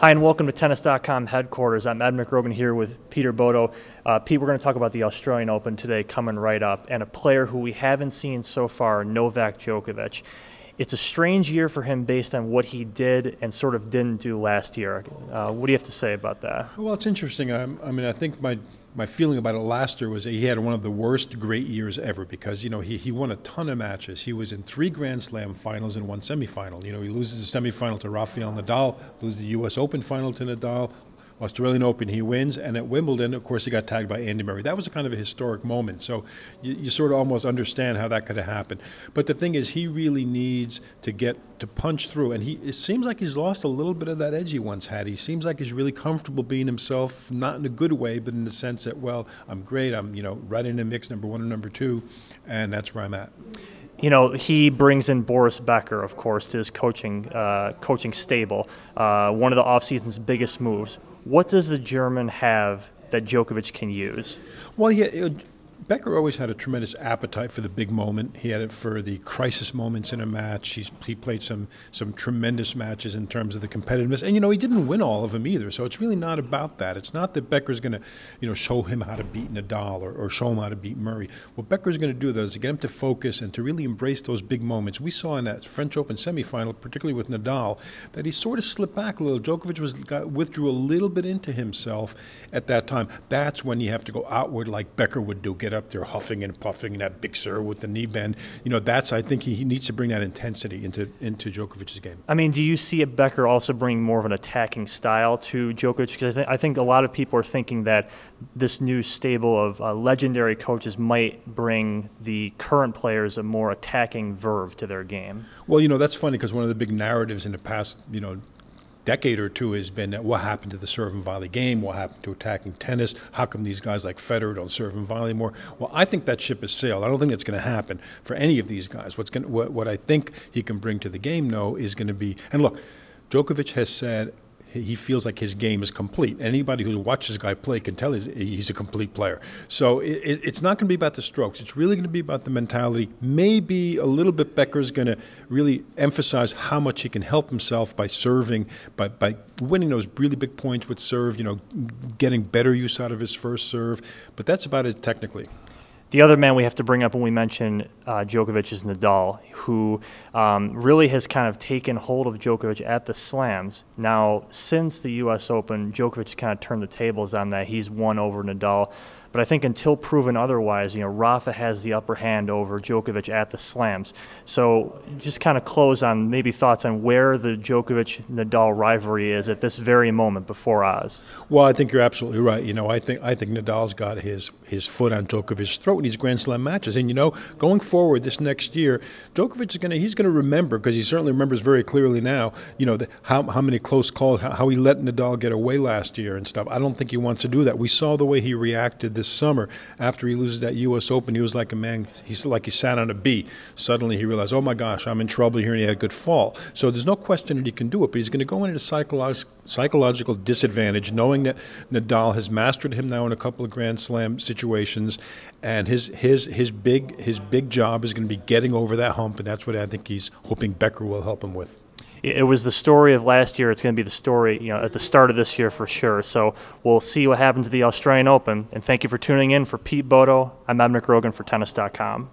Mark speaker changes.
Speaker 1: Hi, and welcome to Tennis.com headquarters. I'm Ed McGrogan here with Peter Bodo. Pete, we're going to talk about the Australian Open today coming right up, and a player who we haven't seen so far, Novak Djokovic. It's a strange year for him based on what he did and sort of didn't do last year. What do you have to say about that?
Speaker 2: Well, it's interesting. I think my feeling about it last year was that he had one of the worst great years ever because, he won a ton of matches. He was in 3 Grand Slam finals and 1 semifinal. He loses the semifinal to Rafael Nadal, loses the U.S. Open final to Nadal, Australian Open he wins, and at Wimbledon, of course, he got tagged by Andy Murray. That was a kind of a historic moment, so you sort of almost understand how that could have happened. But the thing is, he really needs to punch through, and it seems like he's lost a little bit of that edge he once had. He seems like he's really comfortable being himself, not in a good way, but in the sense that, well, I'm great, I'm right in the mix, number 1 and number 2, and that's where I'm at.
Speaker 1: He brings in Boris Becker, of course, to his coaching stable. One of the offseason's biggest moves. What does the German have that Djokovic can use?
Speaker 2: Well, yeah, Becker always had a tremendous appetite for the big moment. He had it for the crisis moments in a match. He played some tremendous matches in terms of the competitiveness. And, he didn't win all of them either, so it's really not about that. It's not that Becker's going to, show him how to beat Nadal or show him how to beat Murray. What Becker's going to do, though, is to get him to focus and to really embrace those big moments. We saw in that French Open semifinal, particularly with Nadal, that he sort of slipped back a little. Djokovic withdrew a little bit into himself at that time. That's when you have to go outward like Becker would do, get up there huffing and puffing, and that big serve with the knee bend. I think he needs to bring that intensity into Djokovic's game.
Speaker 1: I mean, do you see Becker also bringing more of an attacking style to Djokovic? Because I think a lot of people are thinking that this new stable of legendary coaches might bring the current players a more attacking verve to their game.
Speaker 2: Well, that's funny because one of the big narratives in the past, decade or two has been that what happened to the serve and volley game, what happened to attacking tennis, how come these guys like Federer don't serve and volley more? Well, I think that ship has sailed. I don't think it's going to happen for any of these guys. What I think he can bring to the game, though, is going to be, and look, Djokovic has said he feels like his game is complete. Anybody who's watched this guy play can tell he's a complete player. So it's not going to be about the strokes. It's really going to be about the mentality. Maybe a little bit Becker's going to really emphasize how much he can help himself by serving, by winning those really big points with serve, getting better use out of his first serve. But that's about it technically.
Speaker 1: The other man we have to bring up when we mention Djokovic is Nadal, who really has kind of taken hold of Djokovic at the slams. Now, since the U.S. Open, Djokovic kind of turned the tables on that. He's won over Nadal. But I think until proven otherwise, Rafa has the upper hand over Djokovic at the slams. So just kind of close on maybe thoughts on where the Djokovic-Nadal rivalry is at this very moment before Oz.
Speaker 2: Well, I think you're absolutely right. I think Nadal's got his foot on Djokovic's throat in these Grand Slam matches. And, going forward this next year, Djokovic he's going to remember, because he certainly remembers very clearly now, how many close calls, how he let Nadal get away last year and stuff. I don't think he wants to do that. We saw the way he reacted this summer after he loses that U.S. Open. He was like a man, he's like he sat on a bee. Suddenly he realized, oh my gosh, I'm in trouble here, and he had a good fall. So there's no question that he can do it, but he's going to go into psychological disadvantage knowing that Nadal has mastered him now in a couple of Grand Slam situations, and his big job is going to be getting over that hump, and that's what I think he's hoping Becker will help him with.
Speaker 1: It was the story of last year. It's going to be the story, at the start of this year for sure. So we'll see what happens at the Australian Open. And thank you for tuning in. For Pete Bodo, I'm Ed McGrogan for Tennis.com.